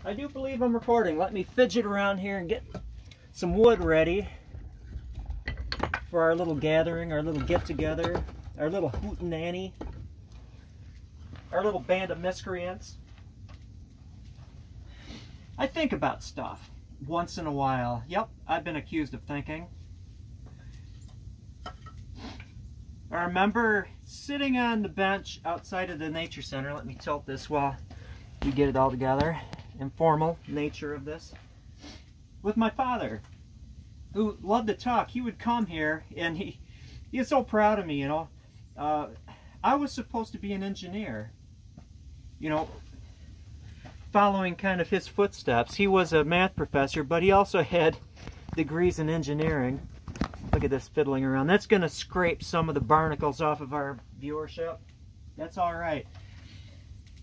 I do believe I'm recording. Let me fidget around here and get some wood ready for our little gathering, our little get-together, our little hootenanny, our little band of miscreants. I think about stuff once in a while. Yep, I've been accused of thinking. I remember sitting on the bench outside of the nature center. Let me tilt this while we get it all together. Informal nature of this. With my father, who loved to talk. He would come here and he is so proud of me, you know. I was supposed to be an engineer, you know, following kind of his footsteps. He was a math professor, but he also had degrees in engineering. Look at this fiddling around. That's going to scrape some of the barnacles off of our viewership. That's all right.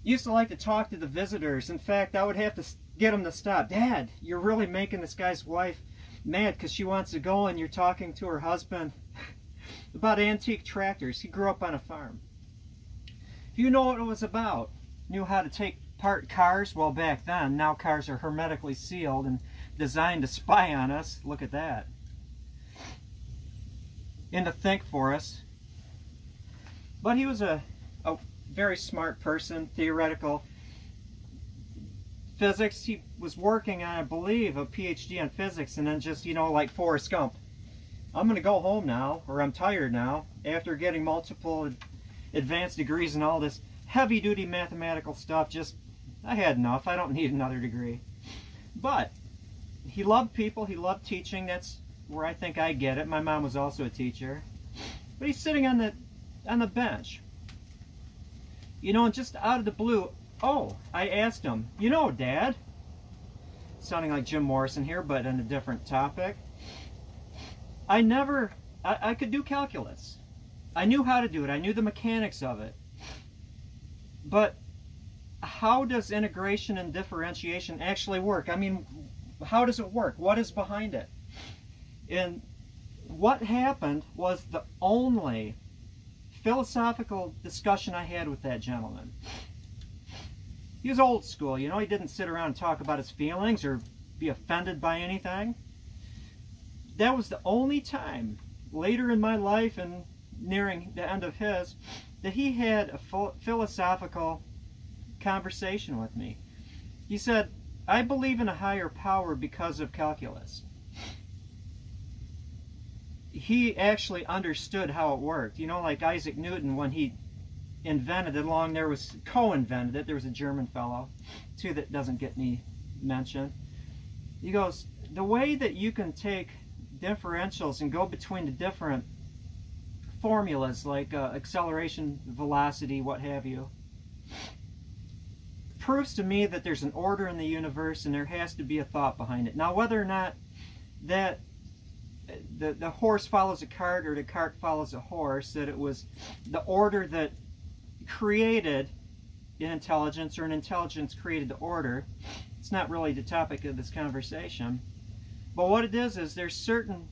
Used to like to talk to the visitors. In fact, I would have to get them to stop. Dad, you're really making this guy's wife mad because she wants to go and you're talking to her husband about antique tractors. He grew up on a farm. If you know what it was about, knew how to take apart cars, well, back then, now cars are hermetically sealed and designed to spy on us. Look at that. And to think for us. But he was a very smart person, theoretical physics. He was working on, I believe, a PhD on physics, and then just, you know, like Forrest Gump. I'm going to go home now, or I'm tired now, after getting multiple advanced degrees and all this heavy-duty mathematical stuff. Just, I had enough. I don't need another degree. But he loved people. He loved teaching. That's where I think I get it. My mom was also a teacher. But he's sitting on the bench. You know, and just out of the blue, oh, I asked him, you know, Dad, sounding like Jim Morrison here, but on a different topic, I could do calculus. I knew how to do it. I knew the mechanics of it. But how does integration and differentiation actually work? I mean, how does it work? What is behind it? And what happened was the only philosophical discussion I had with that gentleman. He was old school, you know. He didn't sit around and talk about his feelings or be offended by anything. That was the only time later in my life and nearing the end of his that he had a philosophical conversation with me. He said, I believe in a higher power because of calculus. He actually understood how it worked. You know, like Isaac Newton, when he invented it, co-invented it, there was a German fellow, too, that doesn't get any mention. He goes, the way that you can take differentials and go between the different formulas, like acceleration, velocity, what have you, proves to me that there's an order in the universe and there has to be a thought behind it. Now, whether or not that the horse follows a cart or the cart follows a horse, that it was the order that created an intelligence or an intelligence created the order, it's not really the topic of this conversation. But what it is there's certain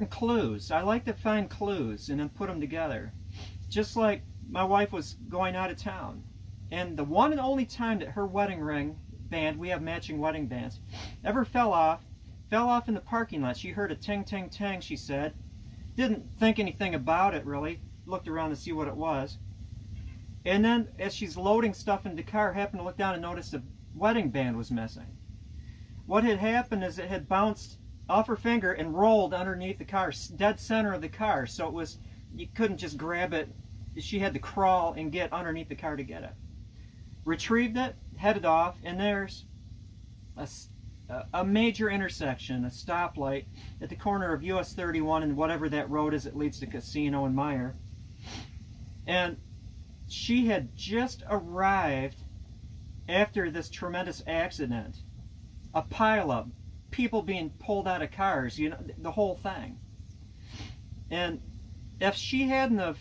clues. I like to find clues and then put them together. Just like my wife was going out of town, and the one and only time that her wedding ring band, we have matching wedding bands, ever fell off in the parking lot. She heard a ting, ting, ting, she said. Didn't think anything about it, really. Looked around to see what it was. And then, as she's loading stuff in the car, happened to look down and notice the wedding band was missing. What had happened is it had bounced off her finger and rolled underneath the car, dead center of the car. So it was, you couldn't just grab it. She had to crawl and get underneath the car to get it. Retrieved it, headed off, and there's a major intersection, a stoplight at the corner of US 31 and whatever that road is that leads to Casino and Meyer. And she had just arrived after this tremendous accident. A pileup, people being pulled out of cars, you know, the whole thing. And if she hadn't have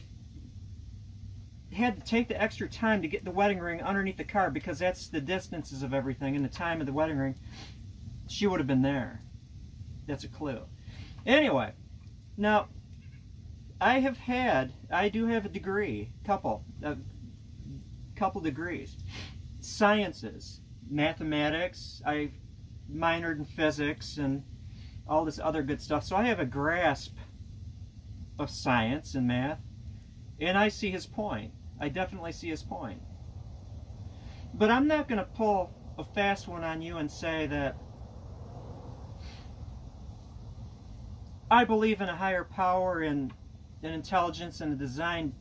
had to take the extra time to get the wedding ring underneath the car, because that's the distances of everything and the time of the wedding ring, she would have been there. That's a clue. Anyway, now I do have a degree, couple degrees. sciences, mathematics. I minored in physics and all this other good stuff. So I have a grasp of science and math, and I see his point. I definitely see his point. But I'm not going to pull a fast one on you and say that I believe in a higher power and an intelligence and a design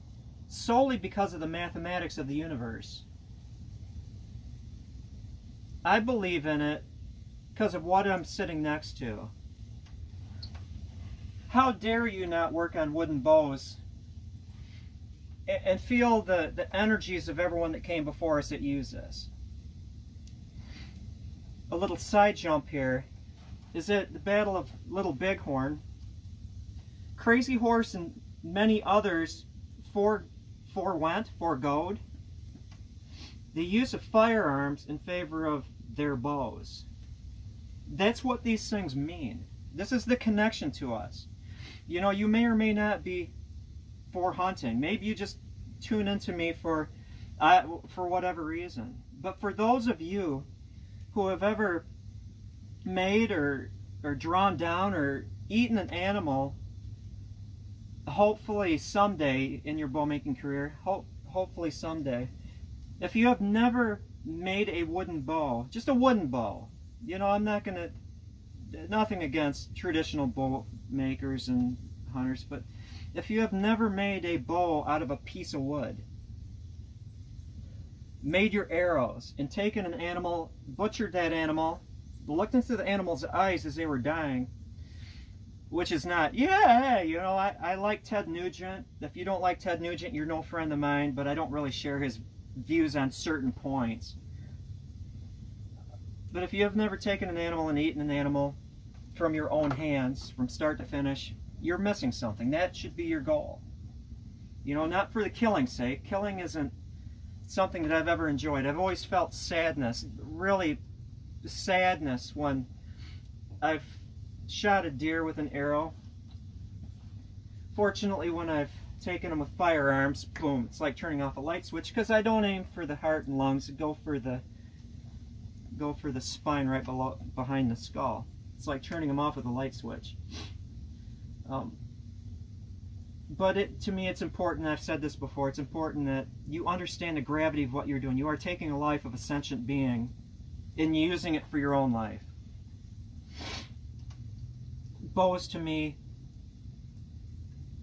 solely because of the mathematics of the universe. I believe in it because of what I'm sitting next to. How dare you not work on wooden bows and feel the energies of everyone that came before us that use this. A little side jump here is at the Battle of Little Bighorn. Crazy Horse and many others foregoed the use of firearms in favor of their bows. That's what these things mean. This is the connection to us. You know, you may or may not be for hunting. Maybe you just tune into me for whatever reason. But for those of you who have ever made or drawn down or eaten an animal, hopefully someday in your bow making career, hopefully someday, if you have never made a wooden bow, just a wooden bow, you know, I'm not gonna, nothing against traditional bow makers and hunters, but if you have never made a bow out of a piece of wood, made your arrows and taken an animal, butchered that animal, looked into the animal's eyes as they were dying, which is not, yeah, you know, I like Ted Nugent. If you don't like Ted Nugent, you're no friend of mine, but I don't really share his views on certain points. But if you have never taken an animal and eaten an animal from your own hands, from start to finish, you're missing something. That should be your goal. You know, not for the killing's sake. Killing isn't something that I've ever enjoyed. I've always felt sadness, really sadness, when I've shot a deer with an arrow. Fortunately, when I've taken them with firearms, boom, it's like turning off a light switch, because I don't aim for the heart and lungs. I go for the spine right behind the skull. It's like turning them off with a light switch. But to me, it's important, I've said this before, it's important that you understand the gravity of what you're doing. You are taking a life of a sentient being and using it for your own life. Bows, to me,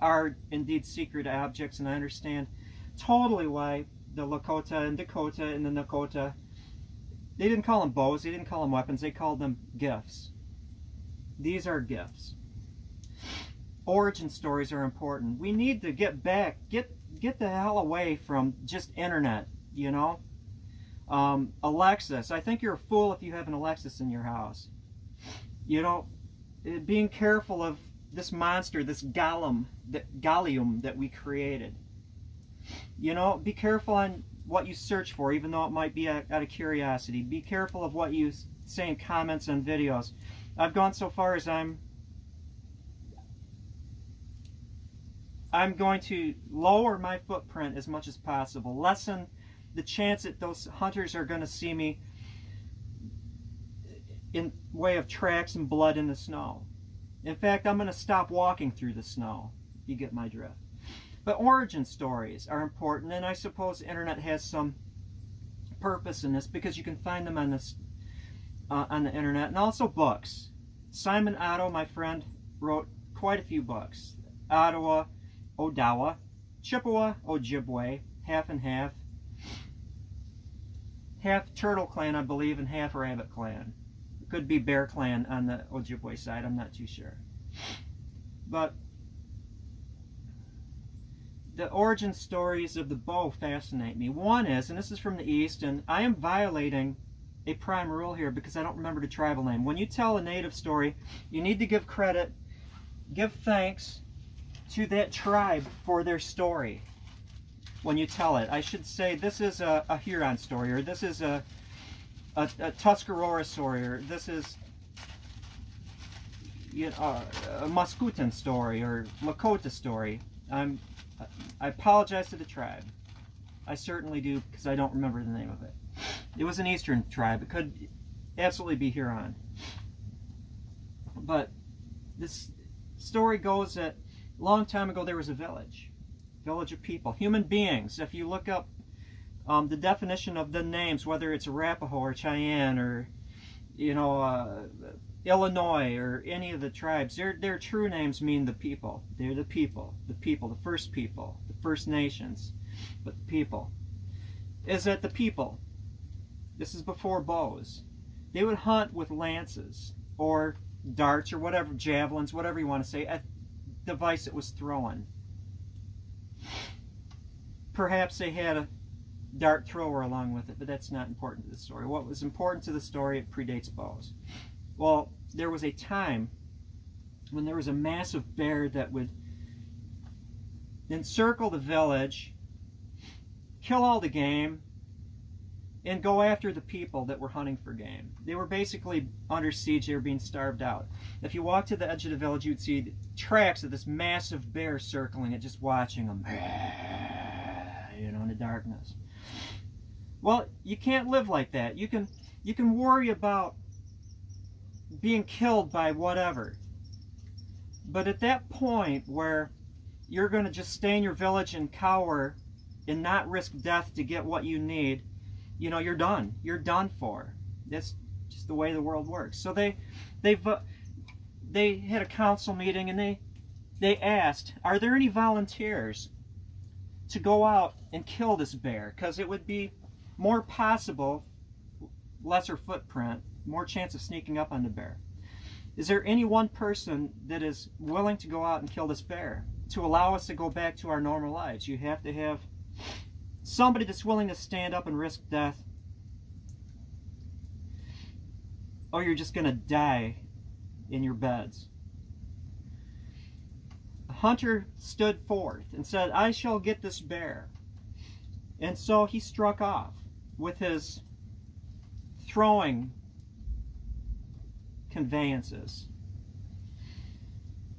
are indeed secret objects, and I understand totally why the Lakota and Dakota and the Nakota, they didn't call them bows, they didn't call them weapons, they called them gifts. These are gifts. Origin stories are important. We need to get back, get the hell away from just internet, you know? Alexis, I think you're a fool if you have an Alexis in your house. You know, being careful of this monster, this gallium that we created. You know, be careful on what you search for, even though it might be out of curiosity. Be careful of what you say in comments on videos. I've gone so far as I'm going to lower my footprint as much as possible. Lessen the chance that those hunters are going to see me in way of tracks and blood in the snow. In fact, I'm going to stop walking through the snow. You get my drift. But origin stories are important, and I suppose the internet has some purpose in this, because you can find them on this on the internet, and also books. Simon Otto, my friend, wrote quite a few books. Ottawa, Odawa, Chippewa, Ojibwe, half and half. Half Turtle Clan, I believe, and half Rabbit Clan. It could be Bear Clan on the Ojibwe side, I'm not too sure. But the origin stories of the bow fascinate me. One is, and this is from the East, and I am violating a prime rule here because I don't remember the tribal name. When you tell a native story, you need to give credit, give thanks to that tribe for their story. When you tell it, I should say this is a Huron story, or this is a Tuscarora story, or this is, you know, a Muscootan story, or Lakota story. I apologize to the tribe. I certainly do, because I don't remember the name of it. It was an eastern tribe. It could absolutely be Huron. But this story goes that a long time ago there was a village of people, human beings. If you look up the definition of the names, whether it's Arapaho or Cheyenne or, you know, Illinois or any of the tribes, their true names mean the people. They're the people, the First Nations, but the people. Is that the people, this is before bows, they would hunt with lances or darts or whatever, javelins, whatever you want to say, a device that was thrown. Perhaps they had a dart thrower along with it, but that's not important to the story. What was important to the story, it predates bows. Well, there was a time when there was a massive bear that would encircle the village, kill all the game, and go after the people that were hunting for game. They were basically under siege. They were being starved out. If you walked to the edge of the village, you'd see tracks of this massive bear circling it, just watching them, you know, in the darkness. Well, you can't live like that. You can worry about being killed by whatever. But at that point where you're going to just stay in your village and cower and not risk death to get what you need, you know, you're done. You're done for. That's just the way the world works. So they had a council meeting and they asked, are there any volunteers to go out and kill this bear? Because it would be more possible, lesser footprint, more chance of sneaking up on the bear. Is there any one person that is willing to go out and kill this bear to allow us to go back to our normal lives? You have to have somebody that's willing to stand up and risk death, or you're just going to die in your beds. The hunter stood forth and said, I shall get this bear. And so he struck off with his throwing conveyances.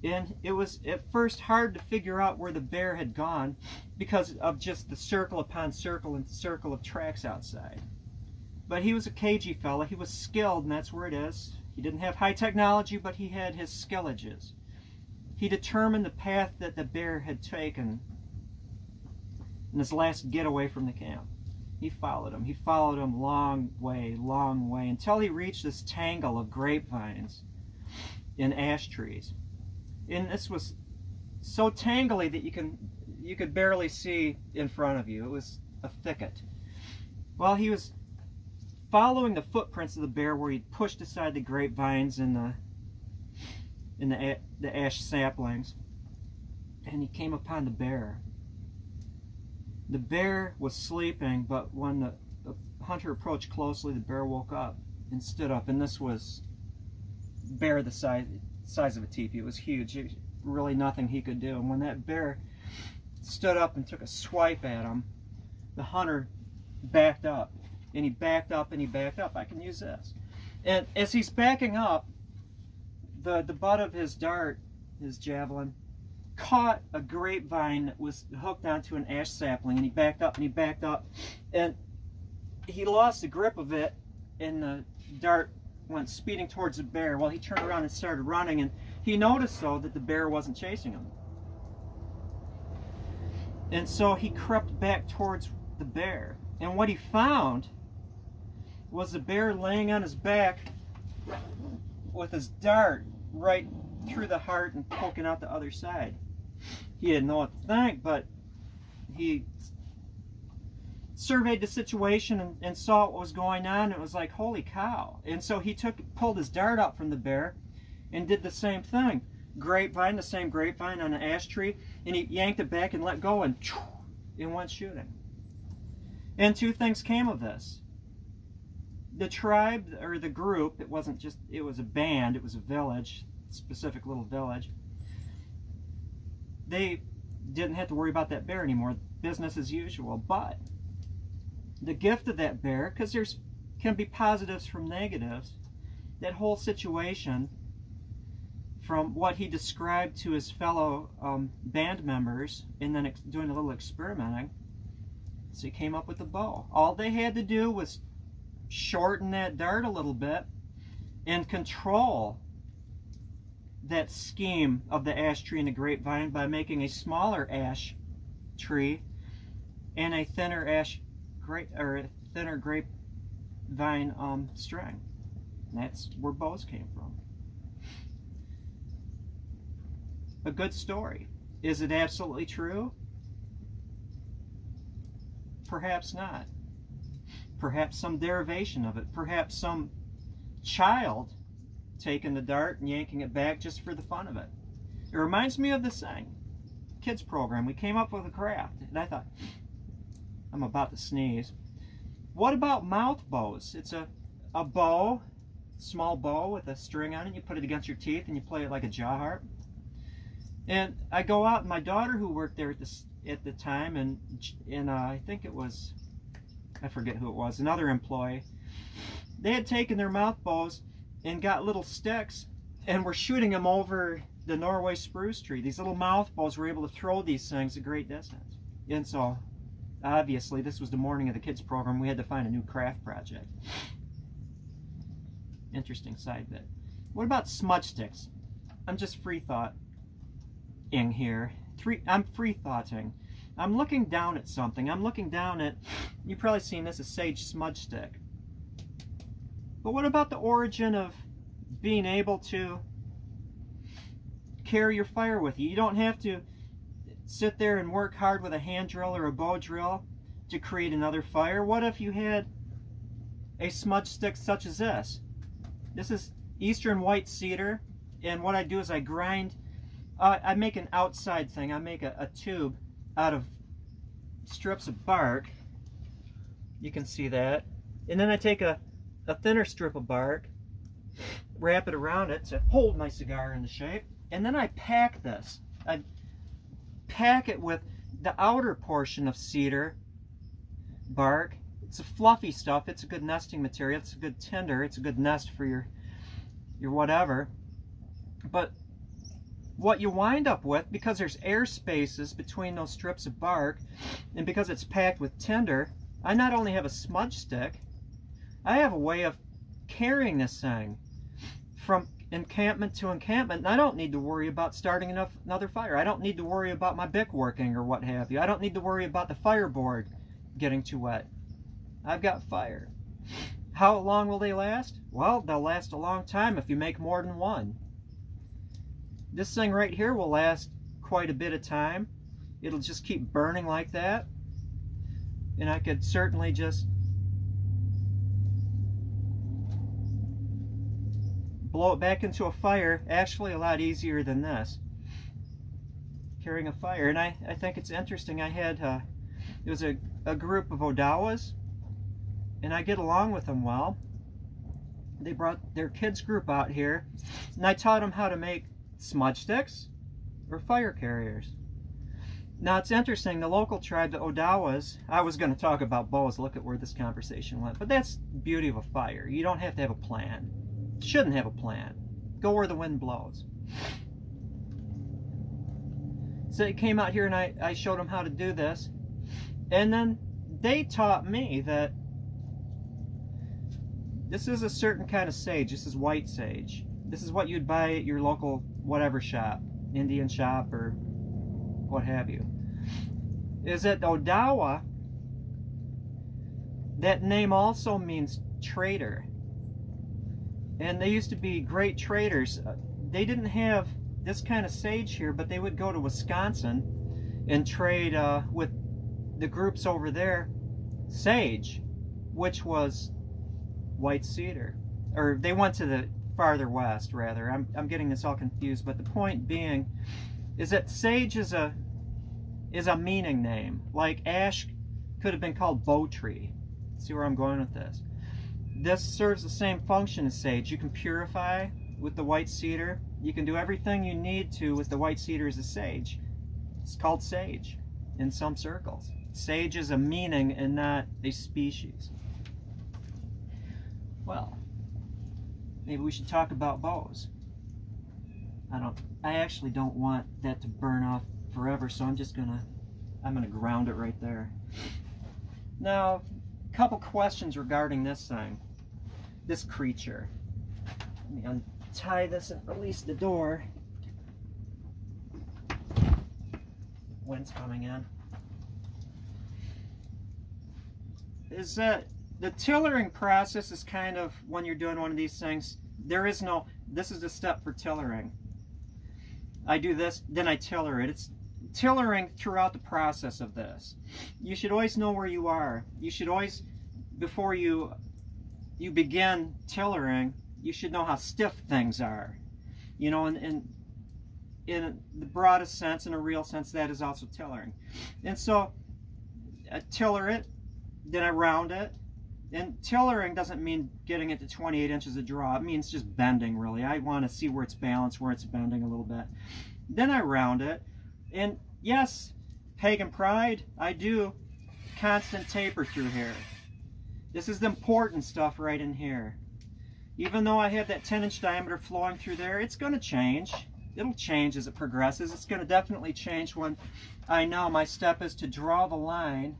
And it was at first hard to figure out where the bear had gone because of just the circle upon circle and circle of tracks outside. But he was a cagey fella. He was skilled, and that's where it is. He didn't have high technology, but he had his skillages. He determined the path that the bear had taken in his last getaway from the camp. He followed him. He followed him long way, until he reached this tangle of grapevines and ash trees. And this was so tangly that you could barely see in front of you. It was a thicket. Well, he was following the footprints of the bear where he pushed aside the grapevines and the ash saplings, and he came upon the bear. The bear was sleeping, but when the hunter approached closely, the bear woke up and stood up, and this was bear the size of a teepee. It was huge. It was really nothing he could do. And when that bear stood up and took a swipe at him, the hunter backed up, and he backed up, and he backed up. I can use this. And as he's backing up, the butt of his dart, his javelin, caught a grapevine that was hooked onto an ash sapling, and he backed up, and he backed up, and he lost the grip of it, and the dart went speeding towards the bear. Well, he turned around and started running, and he noticed, though, that the bear wasn't chasing him. And so he crept back towards the bear, and what he found was the bear laying on his back with his dart right through the heart and poking out the other side. He didn't know what to think, but he surveyed the situation and saw what was going on. It was like, holy cow. And so he pulled his dart out from the bear and did the same thing. Grapevine, the same grapevine on an ash tree, and he yanked it back and let go, and went shooting. And two things came of this. The tribe, or the group, it wasn't just, it was a band, it was a village, specific little village. They didn't have to worry about that bear anymore, business as usual. But the gift of that bear, because there's can be positives from negatives, that whole situation, from what he described to his fellow band members, and then doing a little experimenting, so he came up with a bow. All they had to do was shorten that dart a little bit and control that scheme of the ash tree and the grapevine by making a smaller ash tree and a thinner thinner grapevine string. And that's where bows came from. A good story. Is it absolutely true? Perhaps not. Perhaps some derivation of it. Perhaps some child taking the dart and yanking it back just for the fun of it. It reminds me of this thing, kids program. We came up with a craft, and I thought, I'm about to sneeze. What about mouth bows? It's a bow, small bow with a string on it. You put it against your teeth and you play it like a jaw harp. And I go out, and my daughter, who worked there at the time, and I think it was, I forget who it was, another employee, they had taken their mouth bows and got little sticks and were shooting them over the Norway spruce tree. These little mouth bows were able to throw these things a great distance. And so, obviously, this was the morning of the kids program. We had to find a new craft project. Interesting side bit. What about smudge sticks? I'm just free thoughting here. I'm free thoughting. I'm looking down at something. I'm looking down at, you've probably seen this, a sage smudge stick. But what about the origin of being able to carry your fire with you? You don't have to sit there and work hard with a hand drill or a bow drill to create another fire. What if you had a smudge stick such as this? This is eastern white cedar, and what I do is I grind, I make an outside thing. I make a tube out of strips of bark. You can see that. And then I take a thinner strip of bark, wrap it around it to hold my cigar in the shape, and then I pack this. I pack it with the outer portion of cedar bark. It's a fluffy stuff. It's a good nesting material. It's a good tinder. It's a good nest for your whatever. But what you wind up with, because there's air spaces between those strips of bark, and because it's packed with tinder, I not only have a smudge stick, I have a way of carrying this thing from encampment to encampment, and I don't need to worry about starting another fire. I don't need to worry about my bick working or what have you. I don't need to worry about the fireboard getting too wet. I've got fire. How long will they last? Well, they'll last a long time if you make more than one. This thing right here will last quite a bit of time. It'll just keep burning like that. And I could certainly just blow it back into a fire, actually a lot easier than this, carrying a fire. And I think it's interesting. I had, it was a group of Odawas, and I get along with them well. They brought their kids group out here, and I taught them how to make smudge sticks or fire carriers. Now it's interesting, the local tribe, the Odawas, I was going to talk about bows, look at where this conversation went, but that's the beauty of a fire. You don't have to have a plan. Shouldn't have a plan. Go where the wind blows. So they came out here and I showed them how to do this, and then they taught me that this is a certain kind of sage. This is white sage. This is what you'd buy at your local whatever shop, Indian shop or what have you. Is that Odawa, that name also means trader. And they used to be great traders. They didn't have this kind of sage here, but they would go to Wisconsin and trade with the groups over there, sage, which was white cedar. Or they went to the farther west, rather. I'm getting this all confused, but the point being is that sage is a meaning name. Like ash could have been called bow tree. See where I'm going with this? This serves the same function as sage. You can purify with the white cedar. You can do everything you need to with the white cedar as a sage. It's called sage in some circles. Sage is a meaning and not a species. Well, maybe we should talk about bows. I actually don't want that to burn off forever, so I'm gonna ground it right there. Now, couple questions regarding this thing, this creature. Let me untie this and release the door. Wind's coming in. Is that the tillering process is kind of, when you're doing one of these things, there is no, this is the step for tillering. I do this, then I tiller it. It's tillering throughout the process of this. You should always know where you are. You should always, before you begin tillering, you should know how stiff things are. You know, in the broadest sense, in a real sense, that is also tillering. And so, I tiller it, then I round it. And tillering doesn't mean getting it to 28 inches of draw. It means just bending, really. I want to see where it's balanced, where it's bending a little bit. Then I round it. And yes, pagan pride, I do constant taper through here. This is the important stuff right in here. Even though I have that 10-inch diameter flowing through there, it's going to change. It'll change as it progresses. It's going to definitely change when I know my step is to draw the line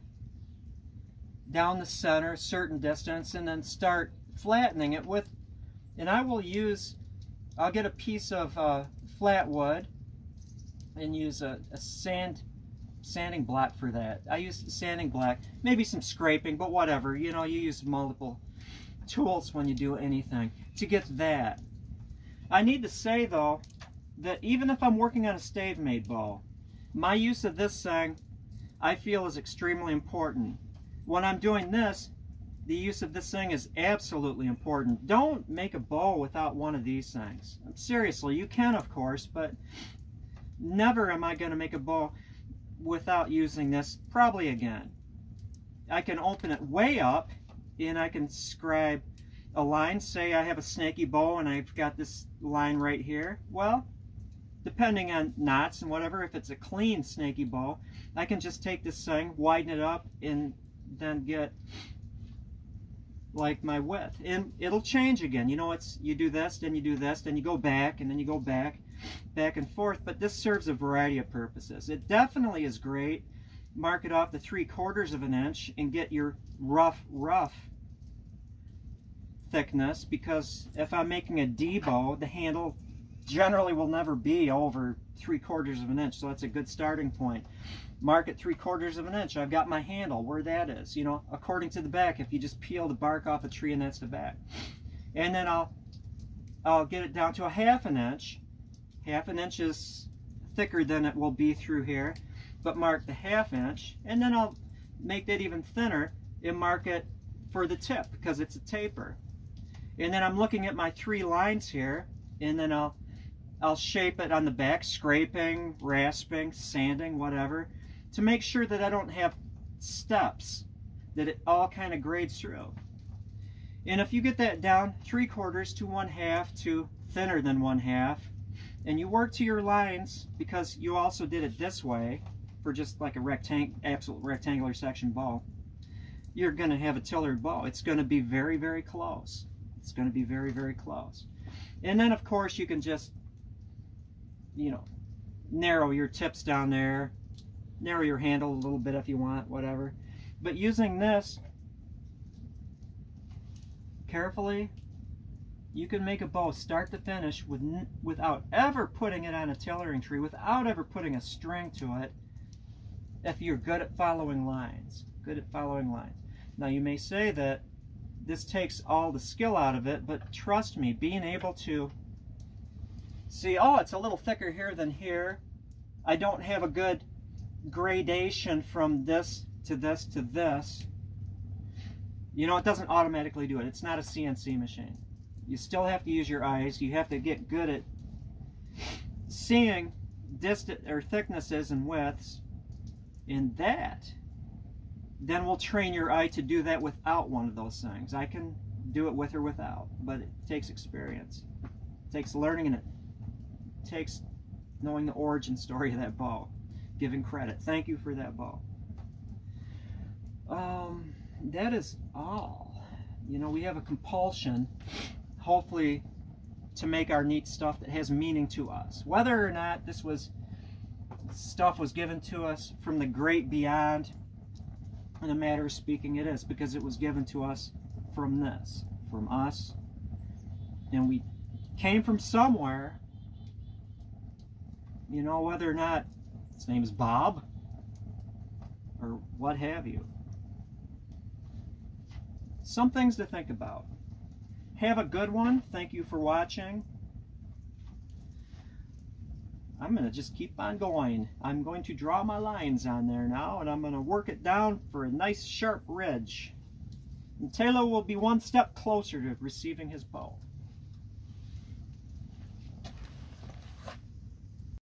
down the center a certain distance and then start flattening it with, and I'll get a piece of flat wood and use a sanding block for that. I use sanding block, maybe some scraping, but whatever, you know, you use multiple tools when you do anything to get that. I need to say though that even if I'm working on a stave made bow, my use of this thing I feel is extremely important. When I'm doing this, the use of this thing is absolutely important. Don't make a bow without one of these things. Seriously, you can of course, but never am I going to make a bow without using this, probably again. I can open it way up and I can scribe a line. Say I have a snaky bow and I've got this line right here. Well, depending on knots and whatever, if it's a clean snaky bow, I can just take this thing, widen it up, and then get like my width, and it'll change again. You know, it's, you do this, then you do this, then you go back, and then you go back and forth. But this serves a variety of purposes. It definitely is great. Mark it off to 3/4 of an inch and get your rough thickness, because if I'm making a D bow, the handle generally will never be over 3/4 of an inch, so that's a good starting point. Mark it 3/4 of an inch. I've got my handle where that is, you know, according to the back. If you just peel the bark off a tree and that's the back, and then I'll get it down to a 1/2 inch. 1/2 inch is thicker than it will be through here, but mark the 1/2 inch, and then I'll make that even thinner and mark it for the tip because it's a taper. And then I'm looking at my 3 lines here, and then I'll shape it on the back, scraping, rasping, sanding, whatever, to make sure that I don't have steps, that it all kind of grades through. And if you get that down 3/4 to 1/2 to thinner than 1/2, and you work to your lines, because you also did it this way for just like a absolute rectangular section bow, you're going to have a tillered bow. It's going to be very, very close. It's going to be very, very close. And then of course you can just, you know, narrow your tips down there, narrow your handle a little bit if you want, whatever. But using this carefully, you can make a bow start to finish without ever putting it on a tillering tree, without ever putting a string to it, if you're good at following lines. Good at following lines. Now you may say that this takes all the skill out of it, but trust me, being able to see, oh, it's a little thicker here than here. I don't have a good gradation from this to this to this. You know, it doesn't automatically do it. It's not a CNC machine. You still have to use your eyes. You have to get good at seeing distance or thicknesses and widths, and that then will train your eye to do that without one of those things. I can do it with or without, but it takes experience. It takes learning, and it takes knowing the origin story of that bow, giving credit. Thank you for that bow. That is all. You know, we have a compulsion, hopefully, to make our neat stuff that has meaning to us. Whether or not this stuff was given to us from the great beyond, In a matter of speaking, it is, because it was given to us from this, from us. And we came from somewhere, you know, whether or not his name is Bob or what have you. Some things to think about. Have a good one. Thank you for watching. I'm going to just keep on going. I'm going to draw my lines on there now, and I'm going to work it down for a nice sharp ridge. And Taylor will be one step closer to receiving his bow.